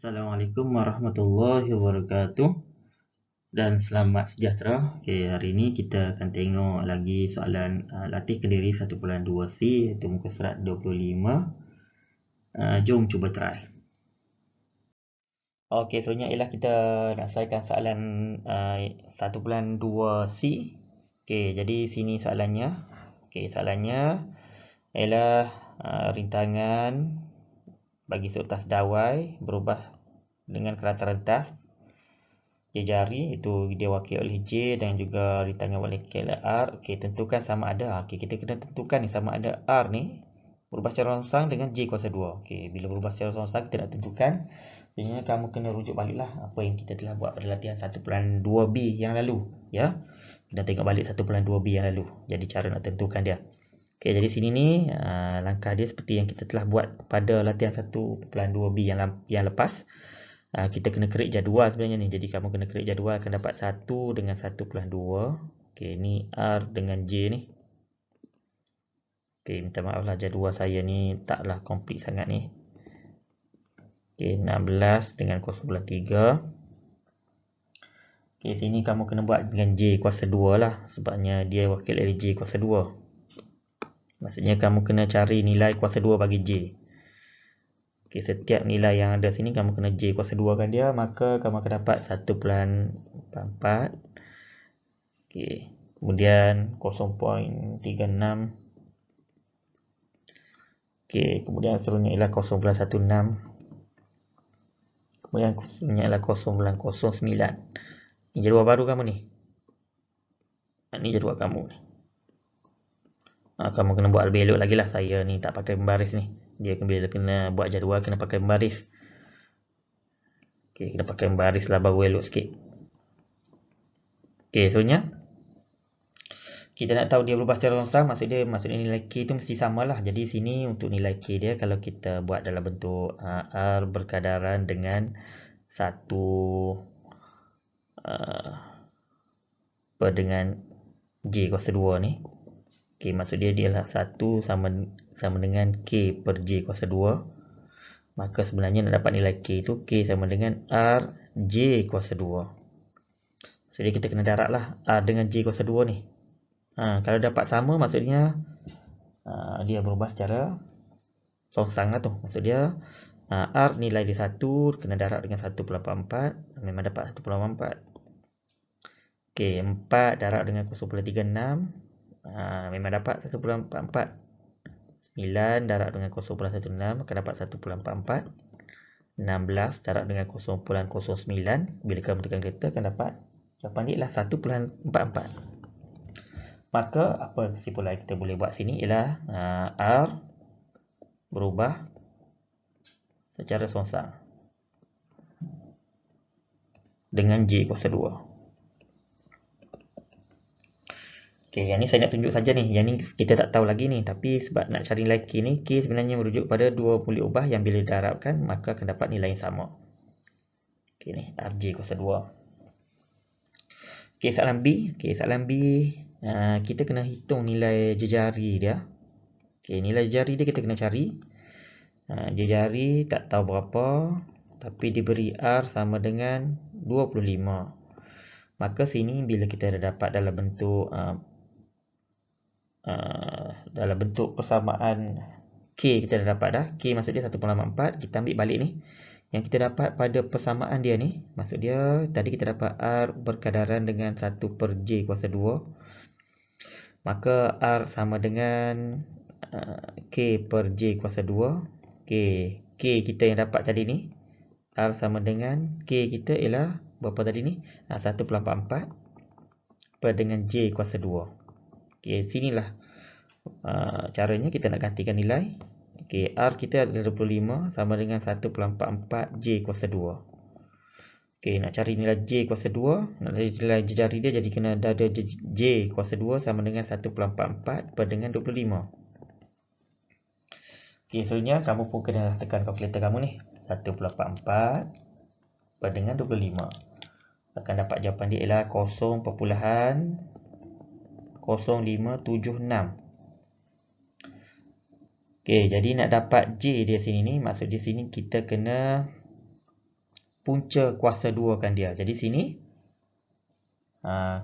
Assalamualaikum warahmatullahi wabarakatuh dan selamat sejahtera. Okey, hari ini kita akan tengok lagi soalan latih kendiri 1.2C iaitu muka surat 25. Jom cuba try. Okey, sebenarnya ialah kita nak selesaikan soalan 1.2C. Okey, jadi sini soalannya. Okey, soalannya ialah rintangan bagi seutas dawai berubah dengan kerata rentas jari itu diwakili oleh J dan juga rintangan wakil oleh R. Okey, tentukan sama ada. Okey, kita kena tentukan ni sama ada R ni berubah secara longsang dengan J kuasa 2. Okey, bila berubah secara longsang kita nak tentukan. Sebenarnya kamu kena rujuk baliklah apa yang kita telah buat pada latihan 1.2B yang lalu, ya. Kita tengok balik 1.2B yang lalu. Jadi cara nak tentukan dia. Okey, jadi sini ni langkah dia seperti yang kita telah buat pada latihan 1.2B yang lepas. Kita kena create jadual sebenarnya ni. Jadi kamu kena create jadual akan dapat 1 dengan 1+2. Okey, ni R dengan J ni. Okey, minta maaf lah jadual saya ni taklah komplit sangat ni. Okey, 16 dengan 0.3. Okey, sini kamu kena buat dengan J kuasa 2 lah. Sebabnya dia wakil dari J kuasa 2. Maksudnya kamu kena cari nilai kuasa 2 bagi J. Okey, setiap nilai yang ada sini kamu kena J kuasa 2 kan dia, maka kamu akan dapat 1.4. Okey, kemudian 0.36. Okey, kemudian seterusnya ialah 0.16. Kemudian seterusnya ialah 0.09. Ini jadual baru kamu ni. Ini jadual kamu ni. Kamu kena buat lebih elok lagi lah. Saya ni tak pakai pembaris ni. Dia bila kena buat jadual kena pakai pembaris. Okey, kena pakai pembaris lah baru elok sikit. Okey, seterusnya kita nak tahu dia berubah secara longsang, maksudnya nilai K tu mesti sama lah. Jadi sini untuk nilai K dia kalau kita buat dalam bentuk R berkadaran dengan 1 dengan J kuasa 2 ni. Okey, maksud dia adalah 1 sama dengan K per J kuasa 2. Maka sebenarnya nak dapat nilai K tu K sama dengan R J kuasa 2. Jadi kita kena darab lah R dengan J kuasa 2 ni. Kalau dapat sama maksudnya dia berubah secara longsang lah tu. Maksud dia R nilai dia 1 kena darab dengan 1.4. Memang dapat 1.4. Okey, 4 darab dengan 0.36. Memang dapat 1.44. 9 darab dengan 0.16 akan dapat 1.44. 16 darab dengan 0.09. Bila kamu tekan kereta akan dapat jawapan dia ialah 1.44. Maka apa kesimpulan kita boleh buat sini ialah R berubah secara longsang dengan J kuasa 2. Okey, yang ni saya nak tunjuk saja ni. Yang ni kita tak tahu lagi ni. Tapi sebab nak cari nilai K ni, K sebenarnya merujuk pada dua boleh ubah yang bila darabkan maka akan dapat nilai yang sama. Okey ni, RJ kuasa 2. Okey, soalan B. Okey, soalan B kita kena hitung nilai jejari dia. Okey, nilai jejari dia kita kena cari. Jejari tak tahu berapa, tapi diberi R sama dengan 25. Maka sini bila kita dah dapat dalam bentuk persamaan K kita dah dapat dah. K maksud dia 1.84. Kita ambil balik ni. Yang kita dapat pada persamaan dia ni, maksud dia tadi kita dapat R berkadaran dengan 1 per J kuasa 2. Maka R sama dengan K per J kuasa 2. K kita yang dapat tadi ni, R sama dengan K kita ialah berapa tadi ni? 1.44 per dengan J kuasa 2. Okey, sinilah caranya kita nak gantikan nilai. Okey, R kita adalah 25 sama dengan 1.44 J kuasa 2. Okey, nak cari nilai J kuasa 2, nak cari nilai jejari dia, jadi kena ada J kuasa 2 sama dengan 1.44 per dengan 25. Okey, seterusnya kamu pun kena tekan kalkulator kamu ni. 1.44 per dengan 25. Akan dapat jawapan dia ialah 0.0576. Okey, jadi nak dapat J dia sini ni, maksud dia sini kita kena punca kuasa 2 kan dia. Jadi sini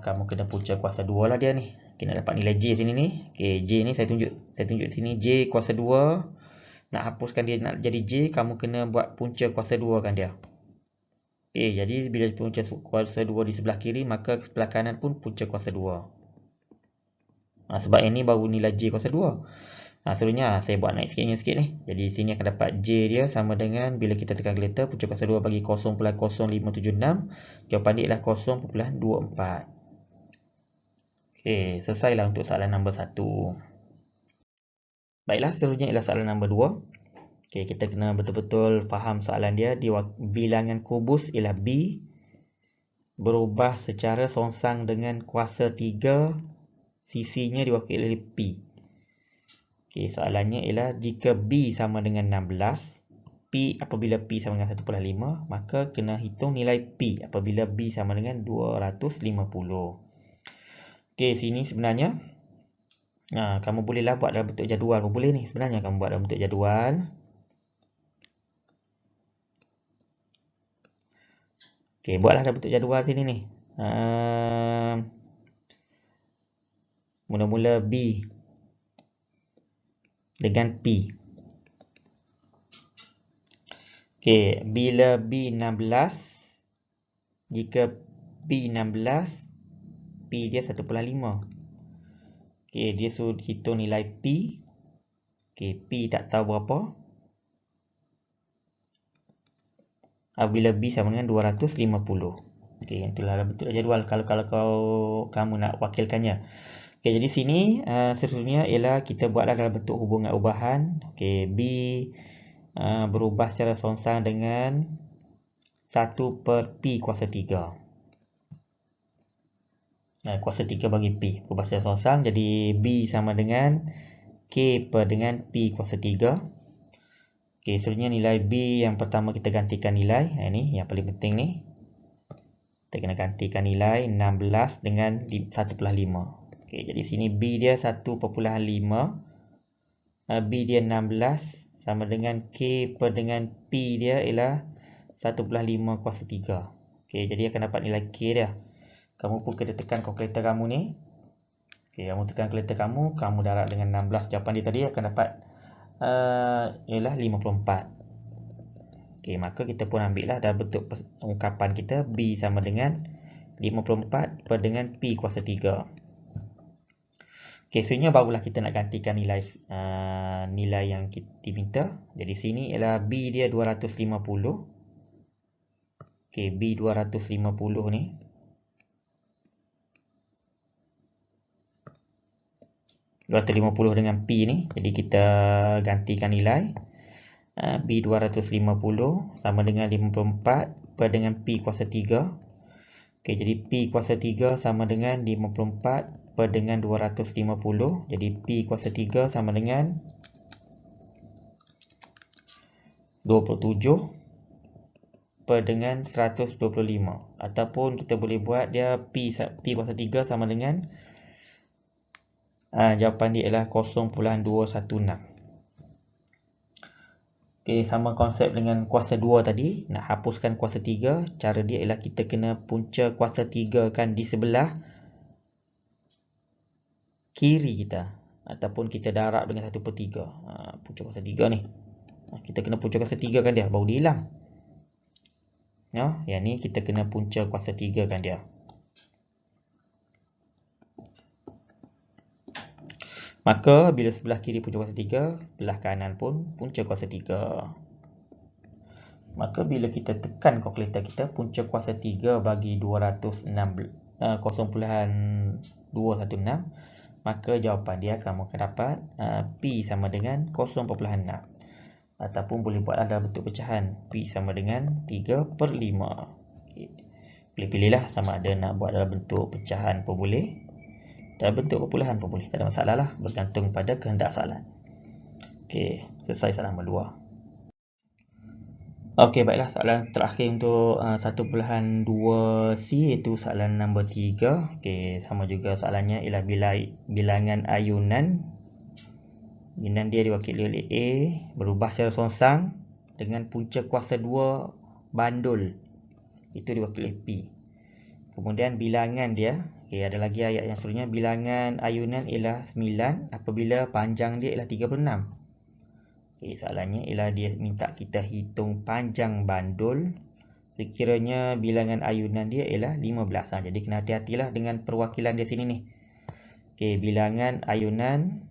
kamu kena punca kuasa 2 lah dia ni. Okay, nak dapat nilai J sini ni. Okay, J ni saya tunjuk sini J kuasa 2. Nak hapuskan dia nak jadi J, kamu kena buat punca kuasa 2 kan dia. Okay, jadi bila punca kuasa 2 di sebelah kiri, maka sebelah kanan pun punca kuasa 2. Sebab yang ni baru nilai J kuasa 2. Seterusnya saya buat naik sikit ni. Jadi sini akan dapat J dia sama dengan bila kita tekan kalkulator, punca kuasa 2 bagi 0.0576. Jawapan dia ialah 0.24. Okey, selesailah untuk soalan nombor 1. Baiklah, seterusnya ialah soalan nombor 2. Okey, kita kena betul-betul faham soalan dia. Bilangan kubus ialah B berubah secara songsang dengan kuasa 3, sisinya diwakili oleh P. Okey, soalannya ialah jika B sama dengan 16, P apabila P sama dengan 1/5, maka kena hitung nilai P apabila B sama dengan 250. Okey, sini sebenarnya kamu bolehlah buat dalam bentuk jadual pun boleh ni. Sebenarnya kamu buat dalam bentuk jadual. Okey, buatlah dalam bentuk jadual sini ni. Mula-mula B dengan P. Okey, bila B 16, jika B 16, P dia 1/5. Okey, dia suruh hitung nilai P. Okey, P tak tahu berapa. Apabila B sama dengan 250. Okey, itulah dalam bentuk jadual kalau kamu nak wakilkannya. Okey, jadi sini seterusnya ialah kita buatlah dalam bentuk hubungan ubahan. Okey, B berubah secara songsang dengan 1/P kuasa 3. Kuasa 3 bagi P berubah secara songsang, jadi B sama dengan K per dengan P kuasa 3. Okey, seterusnya nilai B yang pertama kita gantikan nilai. Ini yang paling penting ni. Kita kena gantikan nilai 16 dengan 1/5. Okey, jadi sini B dia 1/5. B dia 16 sama dengan K per dengan P dia ialah 1/5 kuasa 3. Okey, jadi akan dapat nilai K dia. Kamu pun kena tekan kalkulator kamu ni. Okey, kamu tekan kalkulator kamu darab dengan 16. Jawapan dia tadi akan dapat ialah 54. Okey, maka kita pun ambil lah dalam bentuk ungkapan kita B sama dengan 54 per dengan P kuasa 3. Okey, seterusnya barulah kita nak gantikan nilai yang kita diminta. Jadi sini ialah B dia 250. Okey, B 250 ni. $250 dengan P ni. Jadi kita gantikan nilai. B 250 sama dengan 54 per dengan P kuasa 3. Okey, jadi P kuasa 3 sama dengan 54 per dengan 250. Jadi P kuasa 3 sama dengan 27 per dengan 125. Ataupun kita boleh buat dia P kuasa 3 sama dengan jawapan dia ialah 0.216. Okey, sama konsep dengan kuasa 2 tadi. Nak hapuskan kuasa 3, cara dia ialah kita kena punca kuasa 3 kan di sebelah kiri kita. Ataupun kita darab dengan 1/3. Punca kuasa 3 ni. Kita kena punca kuasa 3 kan dia, baru dia hilang. Yang ni kita kena punca kuasa 3 kan dia. Maka bila sebelah kiri punca kuasa 3, sebelah kanan pun punca kuasa 3. Maka bila kita tekan kalkulator kita, punca kuasa 3 bagi 0.216, maka jawapan dia kamu akan dapat P sama dengan 0.6. Ataupun boleh buatlah dalam bentuk pecahan. P sama dengan 3/5. Okay. Boleh pilihlah sama ada nak buat dalam bentuk pecahan pun boleh, dalam bentuk perpuluhan pun boleh, tak ada masalah lah, bergantung pada kehendak soalan. Okey, selesai soalan nombor 2. Okey, baiklah, soalan terakhir untuk 1.2C iaitu soalan nombor 3. Okey, sama juga soalannya ialah bilangan ayunan. Ayunan dia diwakili oleh A berubah secara songsang dengan punca kuasa 2 bandul itu diwakili oleh P. Kemudian bilangan dia, ada lagi ayat yang seterusnya, bilangan ayunan ialah 9 apabila panjang dia ialah 36. Soalannya ialah dia minta kita hitung panjang bandul sekiranya bilangan ayunan dia ialah 15. Jadi kena hati-hatilah dengan perwakilan dia sini ni. Bilangan ayunan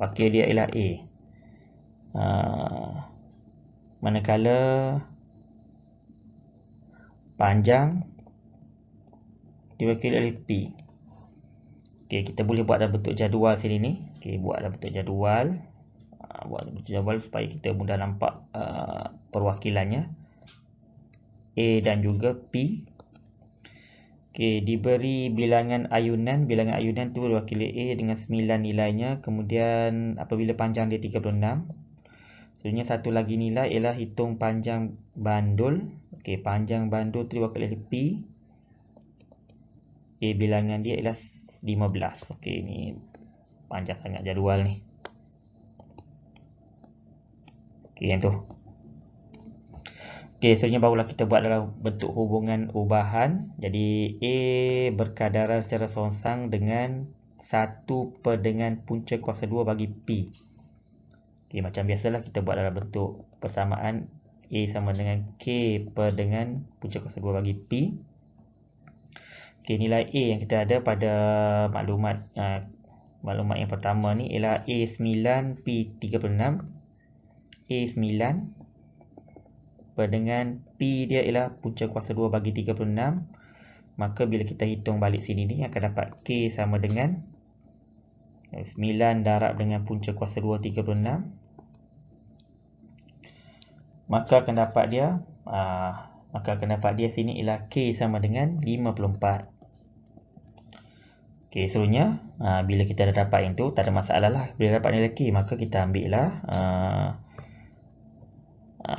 wakil dia ialah A. Manakala panjang diwakili oleh P. Kita boleh buat dalam bentuk jadual sini ni. Buat dalam bentuk jadual. Buat dalam bentuk jadual supaya kita mudah nampak perwakilannya. A dan juga P. Diberi bilangan ayunan tu diwakili A dengan 9 nilainya. Kemudian apabila panjang dia 36. Sebenarnya satu lagi nilai ialah hitung panjang bandul. Panjang bandul tu diwakili oleh P. Bilangan dia ialah 15. Ni panjang sangat jadual ni. Yang tu. Sebenarnya barulah kita buat dalam bentuk hubungan ubahan. Jadi A berkadaran secara seongsang dengan 1 per dengan punca kuasa 2 bagi P. Macam biasalah kita buat dalam bentuk persamaan A sama dengan K per dengan punca kuasa 2 bagi P. Nilai A yang kita ada pada maklumat yang pertama ni ialah A9 P36. A9 per dengan P dia ialah punca kuasa 2 bagi 36. Maka bila kita hitung balik sini ni akan dapat K sama dengan 9 darab dengan punca kuasa 2 36. Maka akan dapat dia sini ialah K sama dengan 54. Seterusnya bila kita dah dapat yang tu tak ada masalah lah. Bila dapat nilai K maka kita ambil lah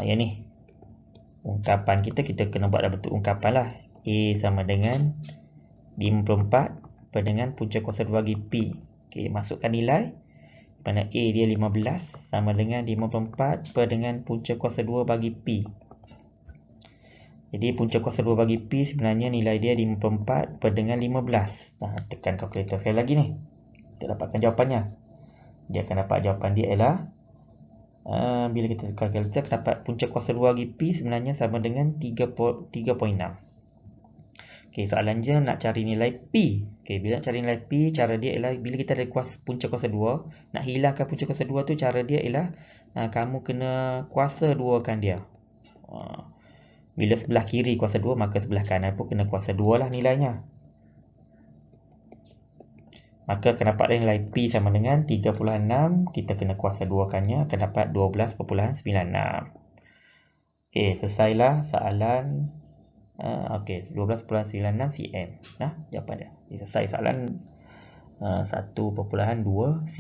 yang ni. Ungkapan kita kena buat dalam bentuk ungkapan lah. A sama dengan 54 per dengan punca kuasa 2 bagi P. Masukkan nilai. Mana A dia 15 sama dengan 54 per dengan punca kuasa 2 bagi P. Jadi punca kuasa 2 bagi P sebenarnya nilai dia 54 per dengan 15. Tekan kalkulator sekali lagi ni. Kita dapatkan jawapannya. Dia akan dapat jawapan dia ialah bila kita tekan kalkulator kita dapat punca kuasa 2 bagi P sebenarnya sama dengan 3.6. Soalan je nak cari nilai P. Bila nak cari nilai P, cara dia ialah bila kita ada punca kuasa 2, nak hilangkan punca kuasa 2 tu cara dia ialah kamu kena kuasa 2 kan dia. Bila sebelah kiri kuasa 2, maka sebelah kanan pun kena kuasa 2 lah nilainya. Maka akan dapat nilai P sama dengan 3.6. Kita kena kuasa 2 kannya, akan dapat 12.96. Selesailah soalan 12.96 cm. Jawapan dia. Selesai soalan 1.2 C.